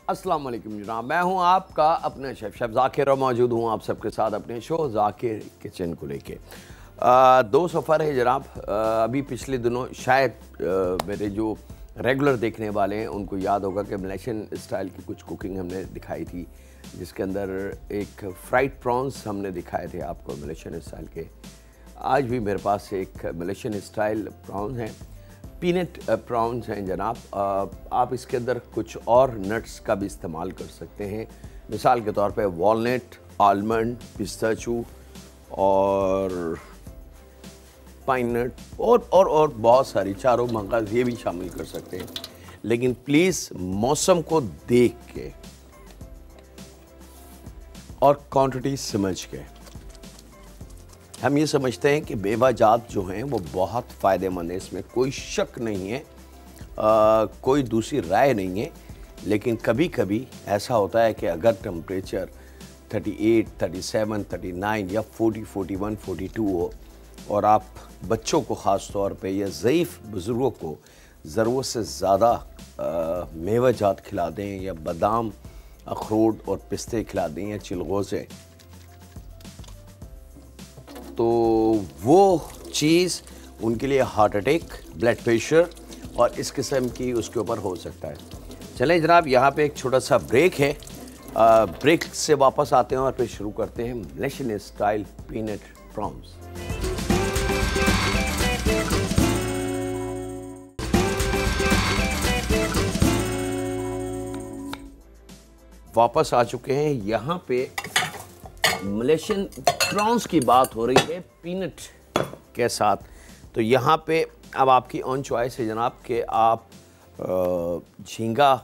अस्सलाम वालेकुम जनाब, मैं हूं आपका अपना शेफ़ ज़ाकिर और मौजूद हूं आप सबके साथ अपने शो ज़ाकिर किचन को लेके। दो सफ़र है जनाब। अभी पिछले दिनों शायद मेरे जो रेगुलर देखने वाले हैं उनको याद होगा कि मलेशियन स्टाइल की कुछ कुकिंग हमने दिखाई थी, जिसके अंदर एक फ्राइड प्रॉन्स हमने दिखाए थे आपको मलेशियन स्टाइल के। आज भी मेरे पास एक मलेशियन स्टाइल प्रॉन्स हैं, पीनट प्रॉन्स हैं जनाब। आप इसके अंदर कुछ और नट्स का भी इस्तेमाल कर सकते हैं, मिसाल के तौर पे वॉलनट, आलमंड, पिस्ताचू और पाइन नट और बहुत सारी चारों मगज़ ये भी शामिल कर सकते हैं, लेकिन प्लीज़ मौसम को देख के और क्वांटिटी समझ के। हम ये समझते हैं कि मेवा जात जो हैं वो बहुत फ़ायदेमंद है, इसमें कोई शक नहीं है, कोई दूसरी राय नहीं है। लेकिन कभी कभी ऐसा होता है कि अगर टेम्परेचर 38, 37, 39 या 40, 41, 42 हो और आप बच्चों को ख़ास तौर पे या ज़ईफ़ बुज़ुर्गों को ज़रूरत से ज़्यादा मेवा जात खिला दें या बादाम, अखरोट और पिस्ते खिला दें या चिलगोज़े, तो वो चीज़ उनके लिए हार्ट अटैक, ब्लड प्रेशर और इस किस्म की उसके ऊपर हो सकता है। चलें जनाब, यहाँ पे एक छोटा सा ब्रेक है, ब्रेक से वापस आते हैं और फिर शुरू करते हैं मलेशियन स्टाइल पीनट प्रॉन्स। वापस आ चुके हैं। यहाँ पे मलेशियन प्रॉन्स की बात हो रही है पीनट के साथ, तो यहाँ पे अब आपकी ऑन चॉइस है जनाब कि आप झींगा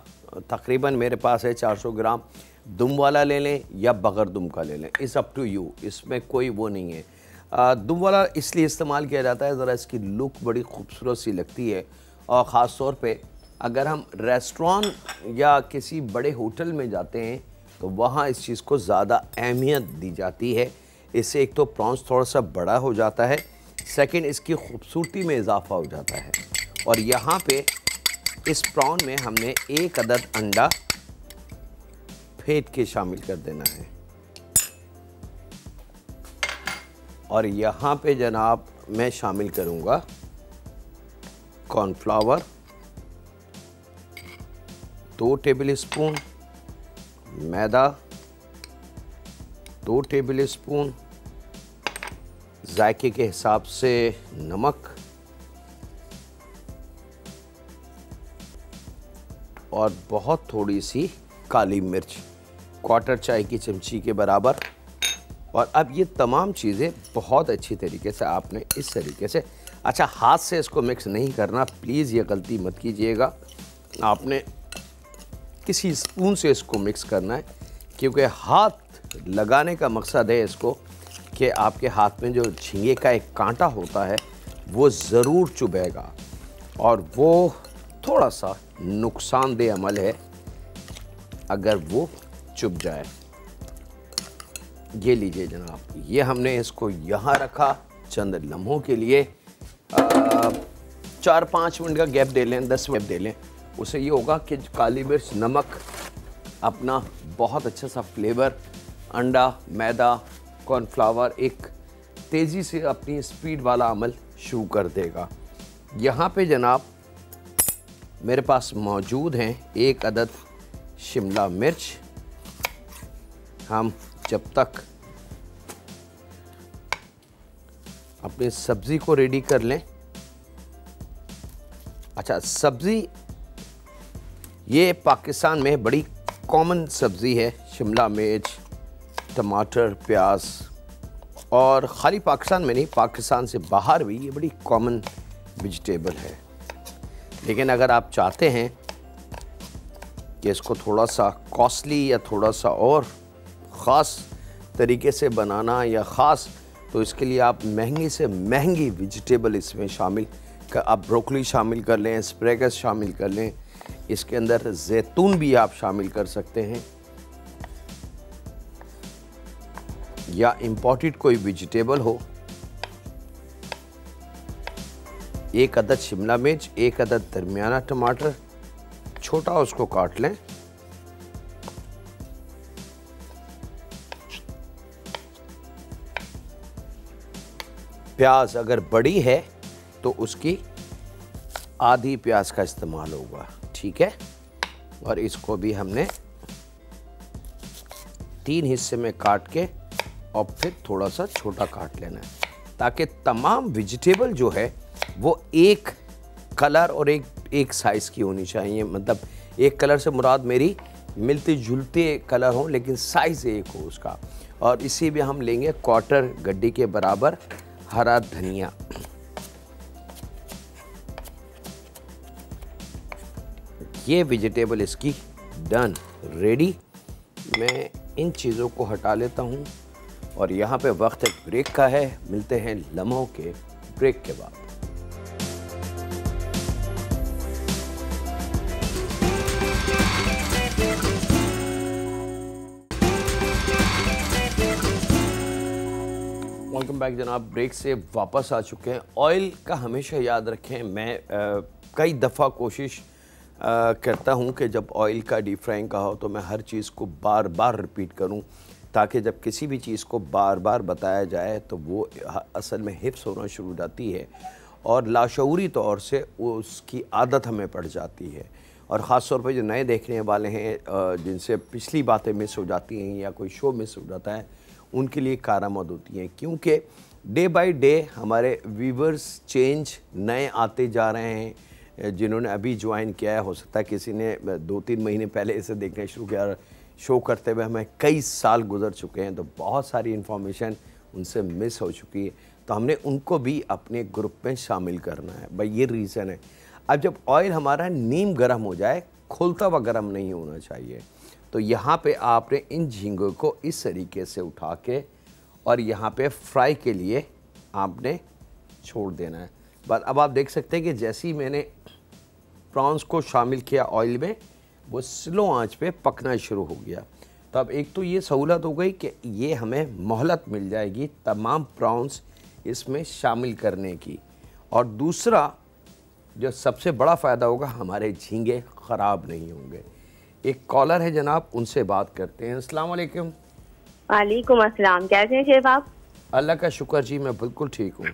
तकरीबन मेरे पास है 400 ग्राम, दुम वाला ले लें या बग़ैर दुम का ले लें, इट्स अप टू यू, इसमें कोई वो नहीं है। दुम वाला इसलिए इस्तेमाल किया जाता है, ज़रा इसकी लुक बड़ी खूबसूरत सी लगती है और ख़ास तौर पे अगर हम रेस्टोरेंट या किसी बड़े होटल में जाते हैं तो वहाँ इस चीज़ को ज़्यादा अहमियत दी जाती है। इससे एक तो प्रॉन्स थोड़ा सा बड़ा हो जाता है, सेकंड इसकी खूबसूरती में इजाफा हो जाता है। और यहाँ पे इस प्रॉन में हमने एक अदद अंडा फेंट के शामिल कर देना है और यहाँ पे जनाब मैं शामिल करूँगा कॉर्नफ्लावर 2 टेबल स्पून, मैदा 2 टेबल स्पून, जायके के हिसाब से नमक और बहुत थोड़ी सी काली मिर्च, 1/4 चाय की चमची के बराबर। और अब ये तमाम चीज़ें बहुत अच्छी तरीके से आपने इस तरीके से, अच्छा हाथ से इसको मिक्स नहीं करना, प्लीज़ ये गलती मत कीजिएगा, आपने किसी स्पून से इसको मिक्स करना है, क्योंकि हाथ लगाने का मकसद है इसको कि आपके हाथ में जो झींगे का एक कांटा होता है वो ज़रूर चुभेगा और वो थोड़ा सा नुकसानदेह अमल है अगर वो चुभ जाए। ये लीजिए जनाब, ये हमने इसको यहाँ रखा चंद लम्हों के लिए, 4-5 मिनट का गैप दे लें, 10 मिनट दे लें। उससे ये होगा कि काली मिर्च, नमक अपना बहुत अच्छा सा फ्लेवर, अंडा, मैदा, कॉर्नफ्लावर एक तेज़ी से अपनी स्पीड वाला अमल शुरू कर देगा। यहाँ पे जनाब मेरे पास मौजूद हैं 1 अदद शिमला मिर्च। हम जब तक अपनी सब्ज़ी को रेडी कर लें, अच्छा सब्ज़ी ये पाकिस्तान में बड़ी कॉमन सब्ज़ी है, शिमला मिर्च, टमाटर, प्याज, और ख़ाली पाकिस्तान में नहीं, पाकिस्तान से बाहर भी ये बड़ी कॉमन वेजिटेबल है। लेकिन अगर आप चाहते हैं कि इसको थोड़ा सा कॉस्टली या थोड़ा सा और ख़ास तरीके से बनाना या ख़ास, तो इसके लिए आप महंगी से महंगी वेजिटेबल इसमें शामिल आप ब्रोकली शामिल कर लें, एस्परेगस शामिल कर लें, इसके अंदर जैतून भी आप शामिल कर सकते हैं या इंपोर्टेड कोई वेजिटेबल हो। 1 अदद शिमला मिर्च, 1 अदद दरमियाना टमाटर, छोटा उसको काट लें, प्याज अगर बड़ी है तो उसकी आधी प्याज का इस्तेमाल होगा, ठीक है। और इसको भी हमने 3 हिस्से में काट के और फिर थोड़ा सा छोटा काट लेना है, ताकि तमाम वेजिटेबल जो है वो एक कलर और एक साइज़ की होनी चाहिए। मतलब एक कलर से मुराद मेरी मिलते जुलते कलर हों, लेकिन साइज़ एक हो उसका। और इसी में हम लेंगे 1/4 गड्डी के बराबर हरा धनिया। ये वेजिटेबल इसकी डन, रेडी। मैं इन चीज़ों को हटा लेता हूँ और यहाँ पे वक्त एक ब्रेक का है। मिलते हैं लम्हों के ब्रेक के बाद। वेलकम बैक जनाब, ब्रेक से वापस आ चुके हैं। ऑयल का हमेशा याद रखें, मैं कई दफ़ा कोशिश करता हूं कि जब ऑयल का डीप फ्राइंग का हो तो मैं हर चीज़ को बार बार रिपीट करूं, ताकि जब किसी भी चीज़ को बार बार बताया जाए तो वो असल में हिफ्स होना शुरू हो जाती है और लाशऊरी तौर से उसकी आदत हमें पड़ जाती है। और ख़ास तौर पर जो नए देखने वाले हैं, जिनसे पिछली बातें मिस हो जाती हैं या कोई शो मिस हो जाता है, उनके लिए कारआमद होती हैं, क्योंकि डे बाय डे हमारे व्यूवर्स चेंज नए आते जा रहे हैं। जिन्होंने अभी ज्वाइन किया है, हो सकता है किसी ने 2-3 महीने पहले इसे देखना शुरू किया। शो करते हुए हमें कई साल गुजर चुके हैं, तो बहुत सारी इन्फॉर्मेशन उनसे मिस हो चुकी है, तो हमने उनको भी अपने ग्रुप में शामिल करना है। भाई ये रीज़न है। अब जब ऑयल हमारा नीम गर्म हो जाए, खुलता हुआ गर्म नहीं होना चाहिए, तो यहाँ पे आपने इन झींगों को इस तरीके से उठा के और यहाँ पे फ्राई के लिए आपने छोड़ देना है। बस अब आप देख सकते हैं कि जैसे ही मैंने प्रॉन्स को शामिल किया ऑयल में, वो स्लो आंच पे पकना शुरू हो गया। तो अब एक तो ये सहूलत हो गई कि ये हमें मोहलत मिल जाएगी तमाम प्रॉन्स इसमें शामिल करने की, और दूसरा जो सबसे बड़ा फ़ायदा होगा, हमारे झींगे ख़राब नहीं होंगे। एक कॉलर है जनाब, उनसे बात करते हैं। अस्सलाम वालेकुम। वालेकुम अस्सलाम, कैसे हैं शेफ आप? अल्लाह का शुक्र जी, मैं बिल्कुल ठीक हूँ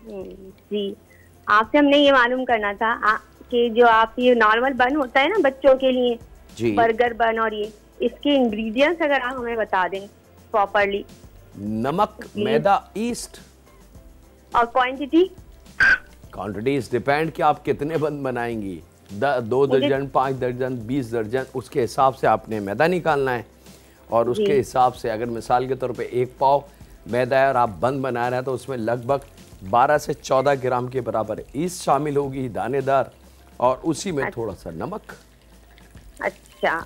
जी। आपसे हमने ये मालूम करना था कि जो आप ये नॉर्मल बन होता है ना बच्चों के लिए जी, बर्गर बन, और ये इसके इंग्रेडिएंट्स अगर आप हमें बता दें प्रॉपर्ली। नमक, मैदा, ईस्ट और क्वांटिटी? क्वांटिटीज डिपेंड कि आप कितने बंद बनाएंगी। 2 दर्जन, 5 दर्जन, 20 दर्जन, उसके हिसाब से आपने मैदा निकालना है। और उसके हिसाब से अगर मिसाल के तौर पे 1 पाव मैदा है और आप बंद बना रहे हैं, तो उसमें लगभग 12 से 14 ग्राम के बराबर ईस्ट शामिल होगी, दानेदार, और उसी में थोड़ा सा नमक। अच्छा।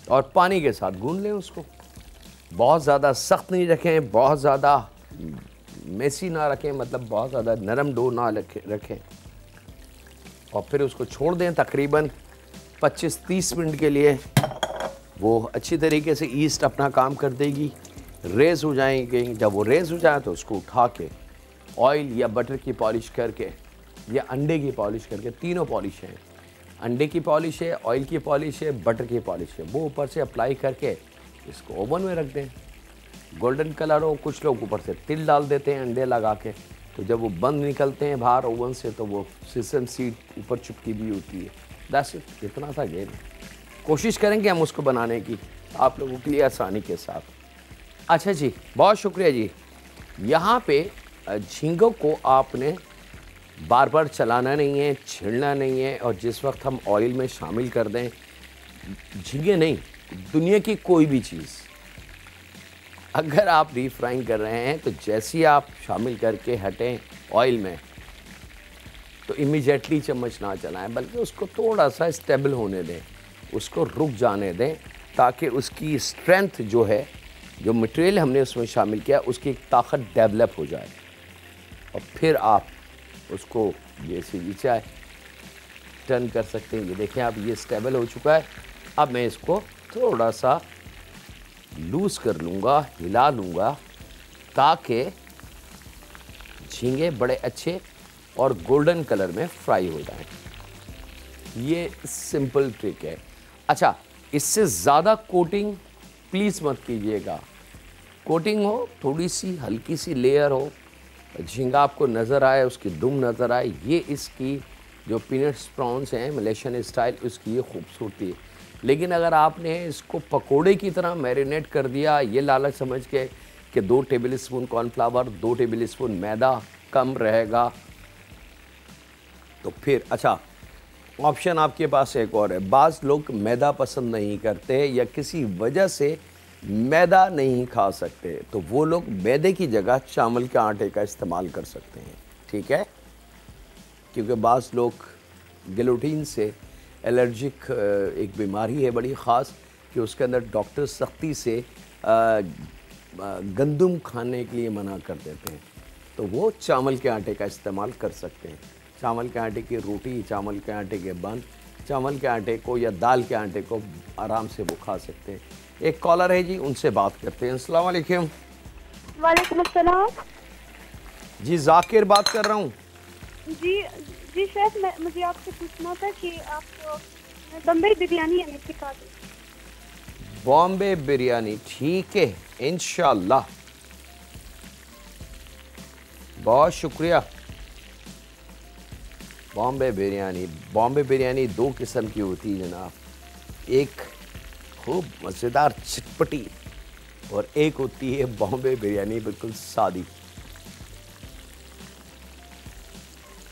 और पानी के साथ गूंद लें उसको। बहुत ज़्यादा सख्त नहीं रखें, बहुत ज़्यादा मेसी ना रखें, मतलब बहुत ज़्यादा नरम डो ना रखें। और फिर उसको छोड़ दें तकरीबन 25-30 मिनट के लिए। वो अच्छी तरीके से ईस्ट अपना काम कर देगी, रेज हो जाएंगे। जब वो रेज हो जाए तो उसको उठा के ऑयल या बटर की पॉलिश करके या अंडे की पॉलिश करके, तीनों पॉलिश हैं, अंडे की पॉलिश है, ऑयल की पॉलिश है, बटर की पॉलिश है, वो ऊपर से अप्लाई करके इसको ओवन में रख दें। गोल्डन कलर हो, कुछ लोग ऊपर से तिल डाल देते हैं अंडे लगा के, तो जब वो बंद निकलते हैं बाहर ओवन से तो वो सिसम सीड ऊपर चिपकी भी होती है। दैट्स इट, इतना सा गेम। कोशिश करेंगे हम उसको बनाने की आप लोगों के लिए आसानी के साथ। अच्छा जी, बहुत शुक्रिया जी। यहाँ पे झींगों को आपने बार बार चलाना नहीं है, छेड़ना नहीं है, और जिस वक्त हम ऑयल में शामिल कर दें, झींगे नहीं, दुनिया की कोई भी चीज़ अगर आप डीप फ्राइंग कर रहे हैं, तो जैसे ही आप शामिल करके हटें ऑयल में, तो इमीडिएटली चम्मच ना चलाएं, बल्कि उसको थोड़ा सा स्टेबल होने दें, उसको रुक जाने दें, ताकि उसकी स्ट्रेंथ जो है, जो मटेरियल हमने उसमें शामिल किया, उसकी एक ताकत डेवलप हो जाए। और फिर आप उसको जैसे भी चाहे टर्न कर सकते हैं। ये देखें अब ये स्टेबल हो चुका है। अब मैं इसको थोड़ा सा लूज़ कर लूँगा, हिला लूँगा, ताकि झींगे बड़े अच्छे और गोल्डन कलर में फ्राई हो जाएं। ये सिंपल ट्रिक है। अच्छा, इससे ज़्यादा कोटिंग प्लीज़ मत कीजिएगा, कोटिंग हो, थोड़ी सी हल्की सी लेयर हो, झींगा आपको नज़र आए, उसकी दुम नज़र आए, ये इसकी जो पीनट्स प्रॉन्स हैं मलेशियन स्टाइल, उसकी ये खूबसूरती है। लेकिन अगर आपने इसको पकोड़े की तरह मैरिनेट कर दिया, ये लालच समझ के कि 2 tablespoon cornflour, 2 tablespoon मैदा कम रहेगा, तो फिर अच्छा ऑप्शन आपके पास एक और है। बाज़ लोग मैदा पसंद नहीं करते या किसी वजह से मैदा नहीं खा सकते, तो वो लोग मैदे की जगह चावल के आटे का इस्तेमाल कर सकते हैं, ठीक है। क्योंकि बाज़ लोग गिलोटीन से एलर्जिक एक बीमारी है बड़ी ख़ास कि उसके अंदर डॉक्टर सख्ती से गंदम खाने के लिए मना कर देते हैं, तो वो चावल के आटे का इस्तेमाल कर सकते हैं। चावल के आटे की रोटी, चावल के आटे के बन, चावल के आटे को या दाल के आटे को आराम से वो खा सकते हैं। एक कॉलर है जी, उनसे बात करते हैं। अस्सलाम वालेकुम। वालेकुम अस्सलाम। जी जाकिर बात कर रहा हूँ। जी जी शेफ, मुझे आपसे पूछना था कि आप बम्बई बिरयानी हमें सिखा दें। बॉम्बे बिरयानी, ठीक है इंशाल्लाह, बहुत शुक्रिया। बॉम्बे बिरयानी 2 किस्म की होती है जनाब, एक खूब मज़ेदार चटपटी और एक होती है बॉम्बे बिरयानी बिल्कुल सादी।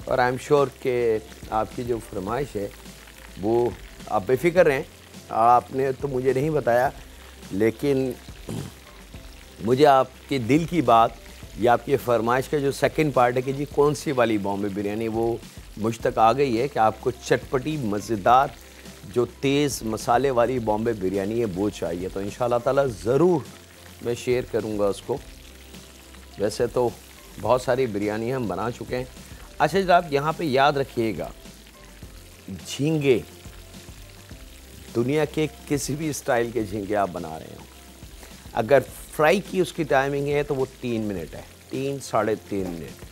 और आई एम श्योर कि आपकी जो फरमाइश है वो आप बेफिक्र रहें, आपने तो मुझे नहीं बताया, लेकिन मुझे आपके दिल की बात या आपकी फरमाइश का जो सेकंड पार्ट है कि जी कौन सी वाली बॉम्बे बिरयानी, वो मुझ तक आ गई है कि आपको चटपटी मज़ेदार जो तेज़ मसाले वाली बॉम्बे बिरयानी है वो चाहिए। तो इंशाल्लाह ताला ज़रूर मैं शेयर करूँगा उसको। वैसे तो बहुत सारी बिरयानी हम बना चुके हैं। अच्छा जनाब, यहाँ पे याद रखिएगा, झींगे दुनिया के किसी भी स्टाइल के झींगे आप बना रहे हो, अगर फ्राई की उसकी टाइमिंग है तो वो 3 मिनट है, 3 साढ़े 3 मिनट।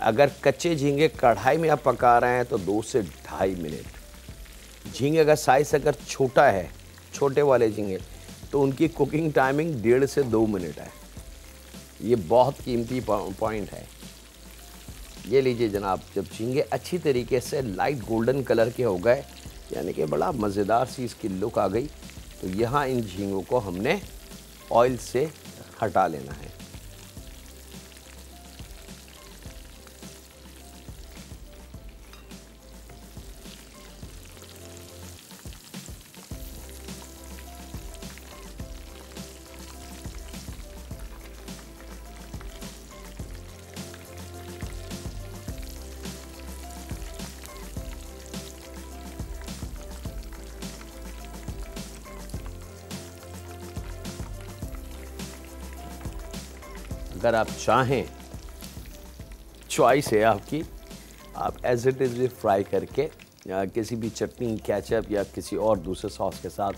अगर कच्चे झींगे कढ़ाई में आप पका रहे हैं तो 2 से 2.5 मिनट। झींगे का साइज़ अगर छोटा है, छोटे वाले झींगे, तो उनकी कुकिंग टाइमिंग 1.5 से 2 मिनट है। ये बहुत कीमती पॉइंट है। ये लीजिए जनाब, जब झींगे अच्छी तरीके से लाइट गोल्डन कलर के हो गए, यानी कि बड़ा मज़ेदार सी इसकी लुक आ गई, तो यहाँ इन झींगों को हमने ऑयल से हटा लेना है। अगर आप चाहें, चॉइस है आपकी, आप एज इट इज़ भी फ्राई करके या किसी भी चटनी, केचप या किसी और दूसरे सॉस के साथ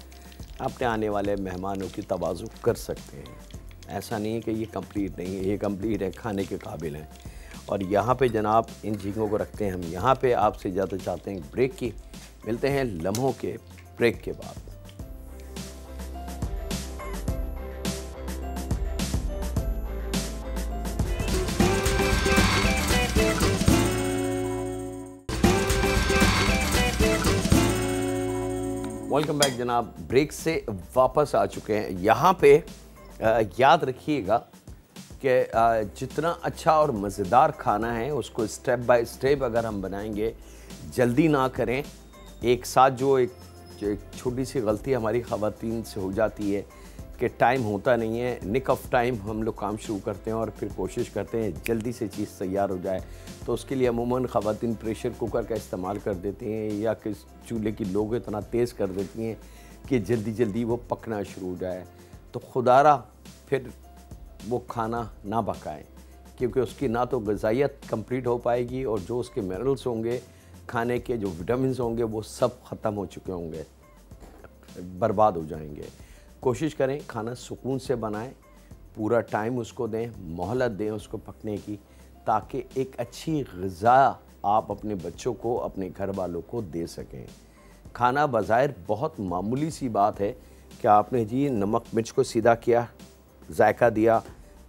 अपने आने वाले मेहमानों की तवाज़ु कर सकते हैं। ऐसा नहीं है कि ये कंप्लीट नहीं है, ये कंप्लीट है, खाने के काबिल है। और यहाँ पे जनाब इन झींगों को रखते हैं हम यहाँ पे। आपसे इजाज़त चाहते हैं ब्रेक की, मिलते हैं लम्हों के ब्रेक के बाद। वेलकम बैक जनाब, ब्रेक से वापस आ चुके हैं। यहाँ पे याद रखिएगा कि जितना अच्छा और मज़ेदार खाना है उसको स्टेप बाय स्टेप अगर हम बनाएंगे, जल्दी ना करें। एक साथ जो एक छोटी सी गलती हमारी ख़वातीन से हो जाती है कि टाइम होता नहीं है, निक ऑफ टाइम हम लोग काम शुरू करते हैं और फिर कोशिश करते हैं जल्दी से चीज़ तैयार हो जाए, तो उसके लिए अमूमन ख़वातीन प्रेशर कुकर का इस्तेमाल कर देती हैं या किस चूल्हे की लोग इतना तेज़ कर देती हैं कि जल्दी जल्दी वो पकना शुरू हो जाए। तो खुदारा फिर वो खाना ना पकाएं, क्योंकि उसकी ना तो ग़िज़ाइयत कंप्लीट हो पाएगी और जो उसके मिनरल्स होंगे, खाने के जो विटामिन होंगे, वो सब ख़त्म हो चुके होंगे, बर्बाद हो जाएंगे। कोशिश करें खाना सुकून से बनाएं, पूरा टाइम उसको दें, मोहलत दें उसको पकने की, ताकि एक अच्छी ग़िज़ा आप अपने बच्चों को, अपने घर वालों को दे सकें। खाना बज़ाहिर बहुत मामूली सी बात है कि आपने जी नमक मिर्च को सीधा किया, जायका दिया,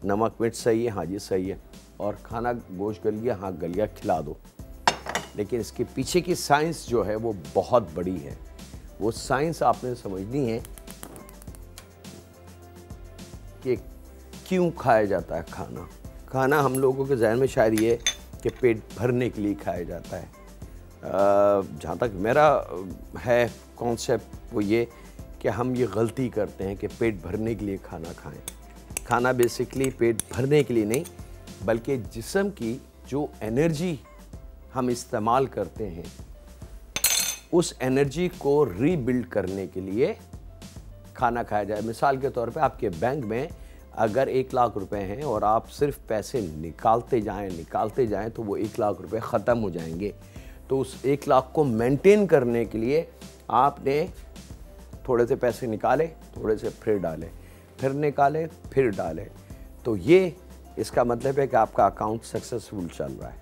नमक मिर्च सही है, हाँ जी सही है, और खाना गोश्त गल गया, हाँ गल गया, खिला दो। लेकिन इसके पीछे की साइंस जो है वो बहुत बड़ी है। वो साइंस आपने समझनी है कि क्यों खाया जाता है खाना। खाना हम लोगों के जहन में शायद ये कि पेट भरने के लिए खाया जाता है। जहाँ तक मेरा है कॉन्सेप्ट वो ये कि हम ये गलती करते हैं कि पेट भरने के लिए खाना खाएं। खाना बेसिकली पेट भरने के लिए नहीं, बल्कि जिस्म की जो एनर्जी हम इस्तेमाल करते हैं उस एनर्जी को रीबिल्ड करने के लिए खाना खाया जाए। मिसाल के तौर पे आपके बैंक में अगर 1 लाख रुपए हैं और आप सिर्फ पैसे निकालते जाएं तो वो 1 लाख रुपए ख़त्म हो जाएंगे। तो उस 1 लाख को मेंटेन करने के लिए आपने थोड़े से पैसे निकाले, थोड़े से फिर डाले, फिर निकाले, फिर डाले। तो ये इसका मतलब है कि आपका अकाउंट सक्सेसफुल चल रहा है।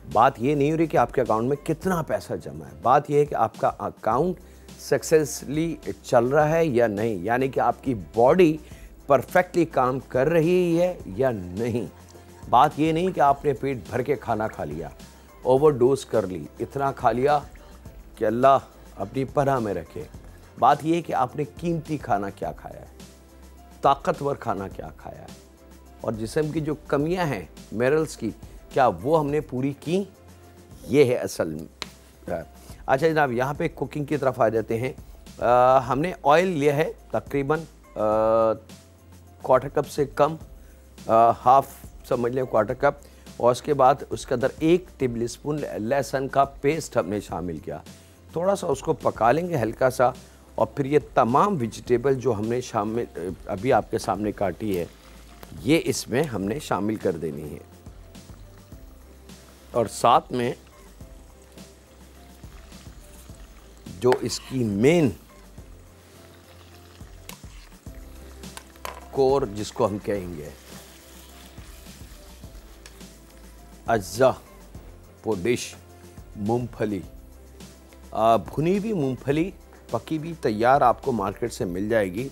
बात ये नहीं हो रही कि आपके अकाउंट में कितना पैसा जमा है, बात ये है कि आपका अकाउंट सक्सेसफुली चल रहा है या नहीं, यानी कि आपकी बॉडी परफेक्टली काम कर रही है या नहीं। बात ये नहीं कि आपने पेट भर के खाना खा लिया, ओवरडोज कर ली, इतना खा लिया कि अल्लाह अपनी पनाह में रखे। बात ये है कि आपने कीमती खाना क्या खाया है, ताकतवर खाना क्या खाया है, और जिस्म की जो कमियां हैं मिनरल्स की, क्या वो हमने पूरी की। ये है असल। अच्छा जनाब, यहाँ पे कुकिंग की तरफ आ जाते हैं। हमने ऑयल लिया है तकरीबन 1/4 कप से कम, हाफ समझ लें 1/4 कप, और उसके बाद उसके अंदर 1 टेबल स्पून लहसुन का पेस्ट हमने शामिल किया। थोड़ा सा उसको पका लेंगे हल्का सा, और फिर ये तमाम वेजिटेबल जो हमने शामिल अभी आपके सामने काटी है ये इसमें हमने शामिल कर देनी है। और साथ में जो इसकी मेन कोर जिसको हम कहेंगे अज्जा वो डिश, मूंगफली, भुनी हुई मूंगफली पकी भी तैयार आपको मार्केट से मिल जाएगी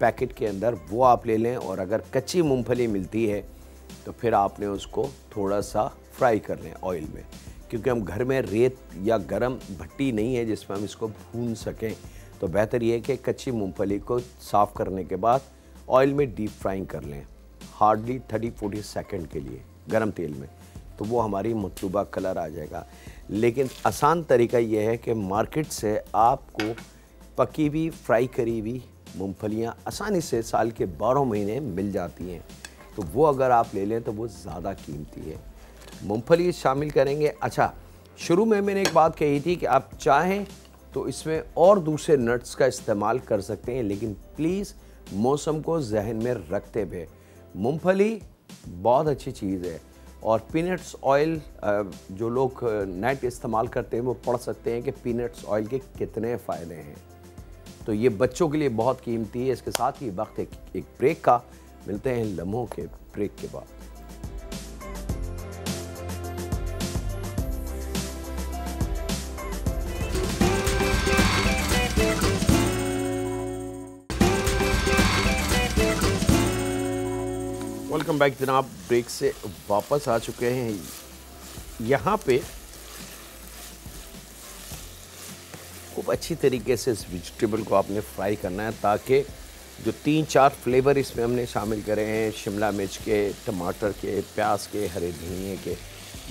पैकेट के अंदर, वो आप ले लें। और अगर कच्ची मूंगफली मिलती है तो फिर आपने उसको थोड़ा सा फ्राई कर लें ऑयल में, क्योंकि हम घर में रेत या गरम भट्टी नहीं है जिसमें हम इसको भून सकें। तो बेहतर ये है कि कच्ची मूंगफली को साफ़ करने के बाद ऑयल में डीप फ्राइंग कर लें, हार्डली 30-40 सेकंड के लिए गरम तेल में, तो वो हमारी मतलूबा कलर आ जाएगा। लेकिन आसान तरीका ये है कि मार्केट से आपको पकी हुई फ्राई करी हुई मूंगफलियाँ आसानी से साल के 12 महीने मिल जाती हैं, तो वो अगर आप ले लें तो वो ज़्यादा कीमती है। मूंगफली शामिल करेंगे। अच्छा, शुरू में मैंने एक बात कही थी कि आप चाहें तो इसमें और दूसरे नट्स का इस्तेमाल कर सकते हैं, लेकिन प्लीज़ मौसम को जहन में रखते हुए। मूंगफली बहुत अच्छी चीज़ है, और पीनट्स ऑयल जो लोग नेट इस्तेमाल करते हैं वो पढ़ सकते हैं कि पीनट्स ऑयल के कितने फ़ायदे हैं। तो ये बच्चों के लिए बहुत कीमती है। इसके साथ ही वक्त एक ब्रेक का, मिलते हैं लम्हों के ब्रेक के बाद। वेलकम बैक जनाब, ब्रेक से वापस आ चुके हैं। यहाँ पे खूब अच्छी तरीके से इस वेजिटेबल को आपने फ्राई करना है, ताकि जो 3-4 फ्लेवर इसमें हमने शामिल करे हैं, शिमला मिर्च के, टमाटर के, प्याज के, हरे धनिए के,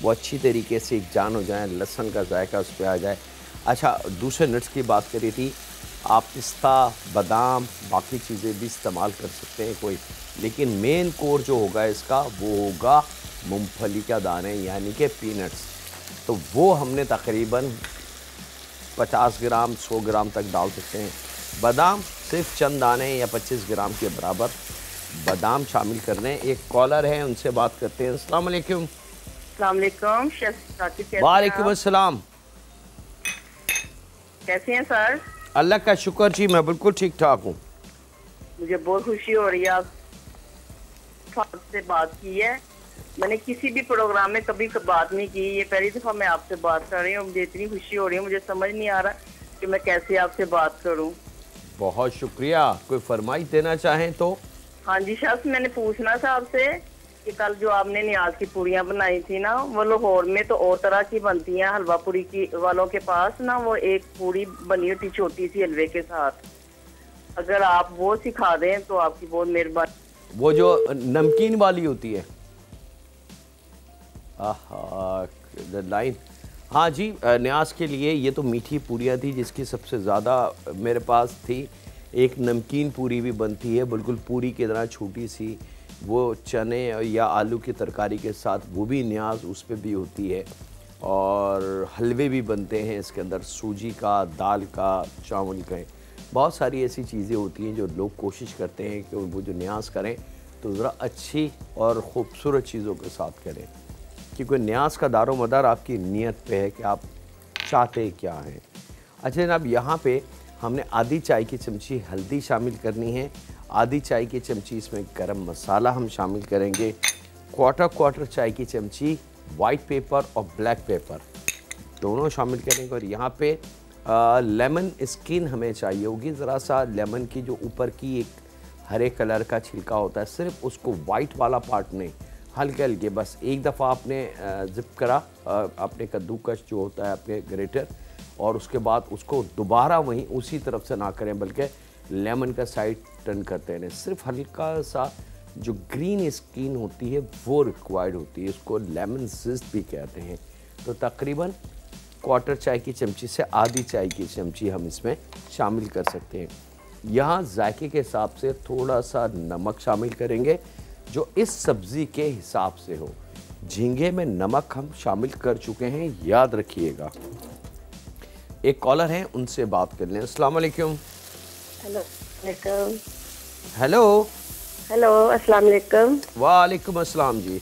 वो अच्छी तरीके से जान हो जाए, लहसुन का जायका उस पर आ जाए। अच्छा, दूसरे नट्स की बात करी थी, आप पिस्ता, बादाम, बाकी चीज़ें भी इस्तेमाल कर सकते हैं कोई, लेकिन मेन कोर जो होगा इसका वो होगा मूंगफली का दाने, यानी कि पीनट्स। तो वो हमने तकरीबन 50 ग्राम 100 ग्राम तक डाल सकते हैं। बादाम सिर्फ चंद दाने या 25 ग्राम के बराबर बादाम शामिल कर लें। एक कॉलर है, उनसे बात करते हैं। अस्सलाम वालेकुम। अस्सलाम वालेकुम शेफ साकिब, कैसे हैं वालेकुम आप? अस्सलाम। कैसे हैं सर? अल्लाह का शुक्र जी, मैं बिल्कुल ठीक ठाक हूँ। मुझे बहुत खुशी हो रही है आपसे बात की है। मैंने किसी भी प्रोग्राम में कभी बात नहीं की, ये पहली दफ़ा मैं आपसे बात कर रही हूँ। मुझे इतनी खुशी हो रही है, मुझे समझ नहीं आ रहा कि मैं कैसे आपसे बात करूँ। बहुत शुक्रिया। कोई फरमाइश देना चाहें तो? हाँ जी शेफ, मैंने पूछना था आपसे कि कल जो आपने न्याज की पूड़ियाँ बनाई थी ना, वो लाहौर में तो और तरह की बनती हैं। हलवा पूड़ी की वालों के पास ना वो एक पूड़ी बनी होती छोटी सी हलवे के साथ, अगर आप वो सिखा दें तो आपकी बहुत मेहरबानी। वो जो नमकीन वाली होती है, आहा लाइन। हाँ जी, न्याज के लिए ये तो मीठी पूड़ियाँ थी जिसकी सबसे ज़्यादा मेरे पास थी। एक नमकीन पूरी भी बनती है बिल्कुल पूरी की तरह छोटी सी, वो चने या आलू की तरकारी के साथ, वो भी न्याज उस पर भी होती है। और हलवे भी बनते हैं इसके अंदर, सूजी का, दाल का, चावल का। बहुत सारी ऐसी चीज़ें होती हैं जो लोग कोशिश करते हैं कि वो जो न्याज करें तो ज़रा अच्छी और ख़ूबसूरत चीज़ों के साथ करें, क्योंकि न्याज का दारो मदार आपकी नीयत पे है कि आप चाहते क्या हैं। अच्छा जनाब, यहाँ पे हमने आधी चाय की चमची हल्दी शामिल करनी है, आधी चाय की चमची इसमें गरम मसाला हम शामिल करेंगे, क्वार्टर चाय की चमची वाइट पेपर और ब्लैक पेपर दोनों शामिल करेंगे। और यहाँ पे लेमन स्किन हमें चाहिए होगी, ज़रा सा लेमन की जो ऊपर की एक हरे कलर का छिलका होता है, सिर्फ उसको वाइट वाला पार्ट नहीं, हल्के हल्के बस एक दफ़ा आपने ज़िप करा अपने कद्दूकस जो होता है अपने ग्रेटर, और उसके बाद उसको दोबारा वहीं उसी तरफ से ना करें बल्कि लेमन का साइड टर्न करते हैं। सिर्फ हल्का सा जो ग्रीन स्किन होती है वो रिक्वायर्ड होती है, इसको लेमन ज़िस्ट भी कहते हैं। तो तकरीबन क्वार्टर चाय की चमची से आधी चाय की चमची हम इसमें शामिल कर सकते हैं। यहाँ जायके के हिसाब से थोड़ा सा नमक शामिल करेंगे जो इस सब्ज़ी के हिसाब से हो। झींगे में नमक हम शामिल कर चुके हैं, याद रखिएगा। एक कॉलर हैं, उनसे बात कर लें। अस्सलाम वालेकुम। हेलो हेलो, अस्सलाम वालेकुम। वालेकुम अस्सलाम जी।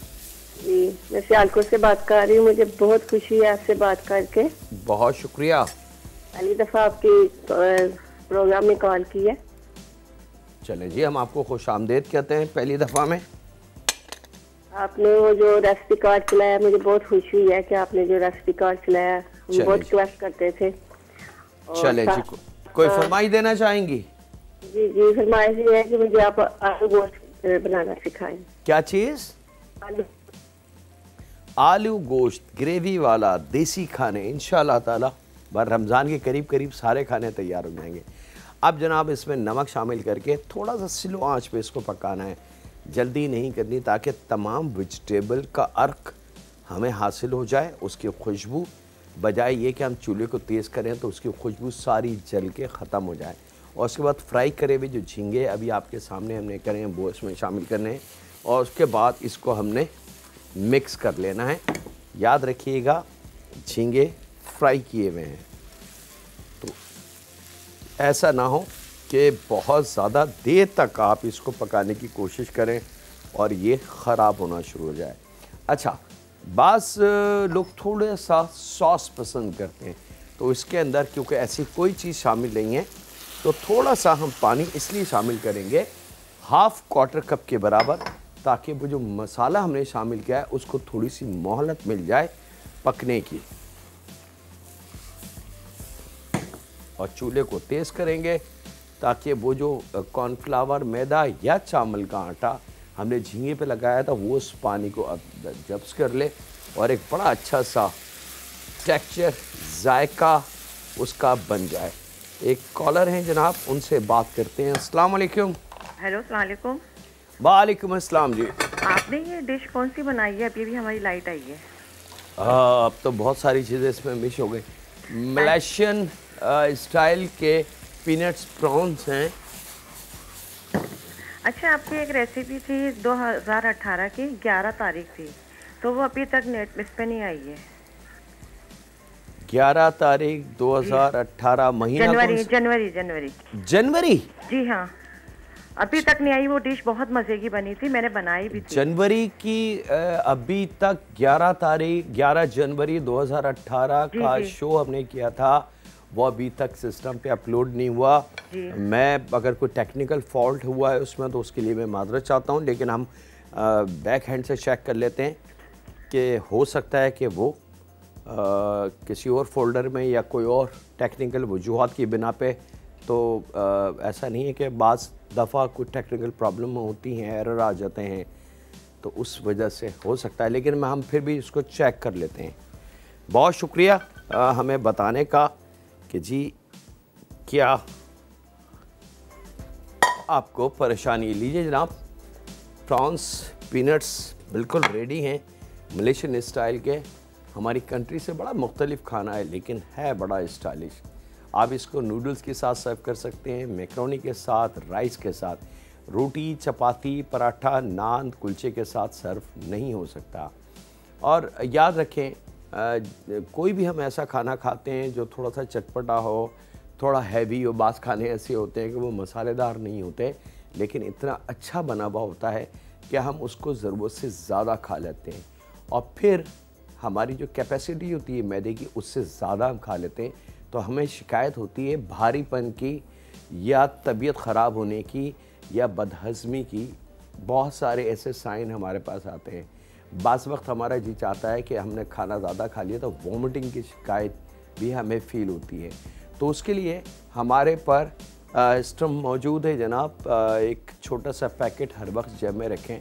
जी, मैं सियालकोट से बात कर रही हूँ। मुझे बहुत खुशी है आपसे बात करके। बहुत शुक्रिया। पहली दफ़ा आपकी प्रोग्राम में कॉल की है। चलें जी, हम आपको खुश आमदेद कहते हैं पहली दफ़ा में। आपने वो जो रेसिपी कार्ड चलाया, मुझे बहुत खुशी हुई है कि आपने जो रेसिपी कार्ड चलाया, हम बहुत रिक्वेस्ट करते थे। चलें जी, कोई फरमाइश देना चाहेंगी? जी जी, फरमाइश ये है कि मुझे आप आलू गोश्त बनाना सिखाएं। क्या चीज़? आलू गोश्त ग्रेवी वाला देसी खाने, इंशाल्लाह ताला रमज़ान के करीब करीब सारे खाने तैयार हो जाएंगे। अब जनाब इसमें नमक शामिल करके थोड़ा सा स्लो आंच पे इसको पकाना है, जल्दी नहीं करनी, ताकि तमाम वेजिटेबल का अर्क हमें हासिल हो जाए, उसकी खुशबू, बजाय ये कि हम चूल्हे को तेज़ करें तो उसकी खुशबू सारी जल के ख़त्म हो जाए। और उसके बाद फ्राई करे हुए जो झींगे अभी आपके सामने हमने करे हैं वो इसमें शामिल करने हैं, और उसके बाद इसको हमने मिक्स कर लेना है। याद रखिएगा झींगे फ्राई किए हुए हैं, तो ऐसा ना हो कि बहुत ज़्यादा देर तक आप इसको पकाने की कोशिश करें और ये ख़राब होना शुरू हो जाए। अच्छा, बाज़ लोग थोड़ा सा सॉस पसंद करते हैं, तो इसके अंदर क्योंकि ऐसी कोई चीज़ शामिल नहीं है तो थोड़ा सा हम पानी इसलिए शामिल करेंगे, हाफ़ क्वार्टर कप के बराबर, ताकि वो जो मसाला हमने शामिल किया है उसको थोड़ी सी मोहलत मिल जाए पकने की। और चूल्हे को तेज़ करेंगे ताकि वो जो कॉर्नफ्लावर, मैदा या चावल का आटा हमने झींगे पे लगाया था वो उस पानी को अब जब्स कर ले और एक बड़ा अच्छा सा टेक्सचर, जायका उसका बन जाए। एक कॉलर हैं जनाब, उनसे बात करते हैं। अस्सलाम वालेकुम। हेलो, अस्सलाम वालेकुम। वालेकुम अस्सलाम जी। आपने ये डिश कौन सी बनाई है? अभी भी हमारी लाइट आई है। अब तो बहुत सारी चीज़ें इसमें मिस हो गई। मलेशियन स्टाइल के पीनट्स प्रॉन्स हैं। अच्छा, आपकी एक रेसिपी थी 2018 की, 11 तारीख थी, तो वो अभी तक नेट इस पे नहीं आई है। 11 तारीख 2018 महीना जनवरी। जी हाँ, अभी तक नहीं आई। वो डिश बहुत मज़े की बनी थी, मैंने बनाई भी थी। जनवरी की अभी तक 11 जनवरी 2018 का शो हमने किया था, वो अभी तक सिस्टम पे अपलोड नहीं हुआ। मैं अगर कोई टेक्निकल फॉल्ट हुआ है उसमें तो उसके लिए मैं माजरत चाहता हूँ, लेकिन हम बैक हैंड से चेक कर लेते हैं कि हो सकता है कि वो किसी और फोल्डर में या कोई और टेक्निकल वजूहात की बिना पे तो ऐसा नहीं है कि बाज़ दफ़ा कोई टेक्निकल प्रॉब्लम होती हैं, एरर आ जाते हैं, तो उस वजह से हो सकता है, लेकिन हम फिर भी इसको चेक कर लेते हैं। बहुत शुक्रिया हमें बताने का कि जी क्या आपको परेशानी। लीजिए जनाब, प्रॉन्स पीनट्स बिल्कुल रेडी हैं, मलेशियन स्टाइल के। हमारी कंट्री से बड़ा मुख्तलिफ खाना है लेकिन है बड़ा स्टाइलिश। आप इसको नूडल्स के साथ सर्व कर सकते हैं, मैकरोनी के साथ, राइस के साथ, रोटी, चपाती, पराठा, नान, कुलचे के साथ सर्व नहीं हो सकता। और याद रखें, कोई भी हम ऐसा खाना खाते हैं जो थोड़ा सा चटपटा हो, थोड़ा हैवी हो, बास खाने ऐसे होते हैं कि वो मसालेदार नहीं होते लेकिन इतना अच्छा बना हुआ होता है कि हम उसको ज़रूरत से ज़्यादा खा लेते हैं और फिर हमारी जो कैपेसिटी होती है मैदे की उससे ज़्यादा हम खा लेते हैं, तो हमें शिकायत होती है भारीपन की या तबीयत ख़राब होने की या बदहज़मी की। बहुत सारे ऐसे साइन हमारे पास आते हैं। बाज़ वक्त हमारा जी चाहता है कि हमने खाना ज़्यादा खा लिया तो वॉमिटिंग की शिकायत भी हमें फ़ील होती है। तो उसके लिए हमारे पर स्टम मौजूद है जनाब। एक छोटा सा पैकेट हर वक्त जेब में रखें,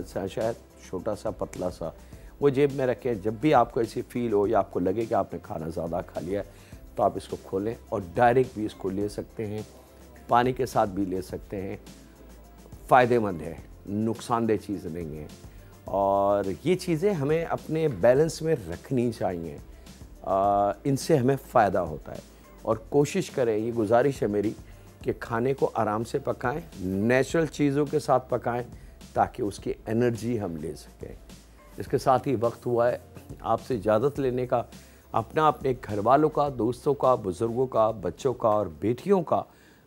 शायद छोटा सा पतला सा, वो जेब में रखें। जब भी आपको ऐसी फ़ील हो या आपको लगे कि आपने खाना ज़्यादा खा लिया तो आप इसको खोलें और डायरेक्ट भी इसको ले सकते हैं, पानी के साथ भी ले सकते हैं। फ़ायदेमंद है, नुकसानदेह चीज़ नहीं है और ये चीज़ें हमें अपने बैलेंस में रखनी चाहिए। इनसे हमें फ़ायदा होता है और कोशिश करें, ये गुजारिश है मेरी, कि खाने को आराम से पकाएं, नेचुरल चीज़ों के साथ पकाएं ताकि उसकी एनर्जी हम ले सकें। इसके साथ ही वक्त हुआ है आपसे इजाज़त लेने का। अपना, अपने घर वालों का, दोस्तों का, बुज़ुर्गों का, बच्चों का और बेटियों का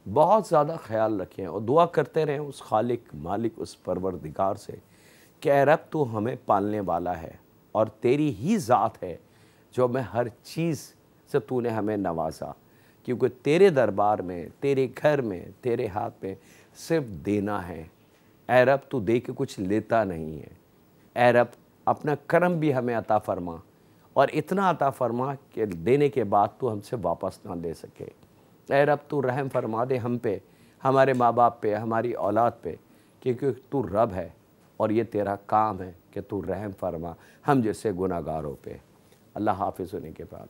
बहुत ज़्यादा ख्याल रखें और दुआ करते रहें उस खालिक, मालिक, उस परवरदिगार से कि ऐ रब तू हमें पालने वाला है और तेरी ही ज़ात है जो हमें हर चीज़ से तूने हमें नवाजा, क्योंकि तेरे दरबार में, तेरे घर में, तेरे हाथ में सिर्फ देना है। ऐ रब तू दे के कुछ लेता नहीं है। ऐ रब अपना करम भी हमें अता फरमा और इतना अता फरमा कि देने के बाद तू हमसे वापस ना ले सके। ऐ रब तू रहम फरमा दे हम पे, हमारे माँ बाप पे, हमारी औलाद पे, क्योंकि तू रब है और ये तेरा काम है कि तू रहम फरमा हम जैसे गुनाहगारों पे। अल्लाह हाफिज़ होने के बाद।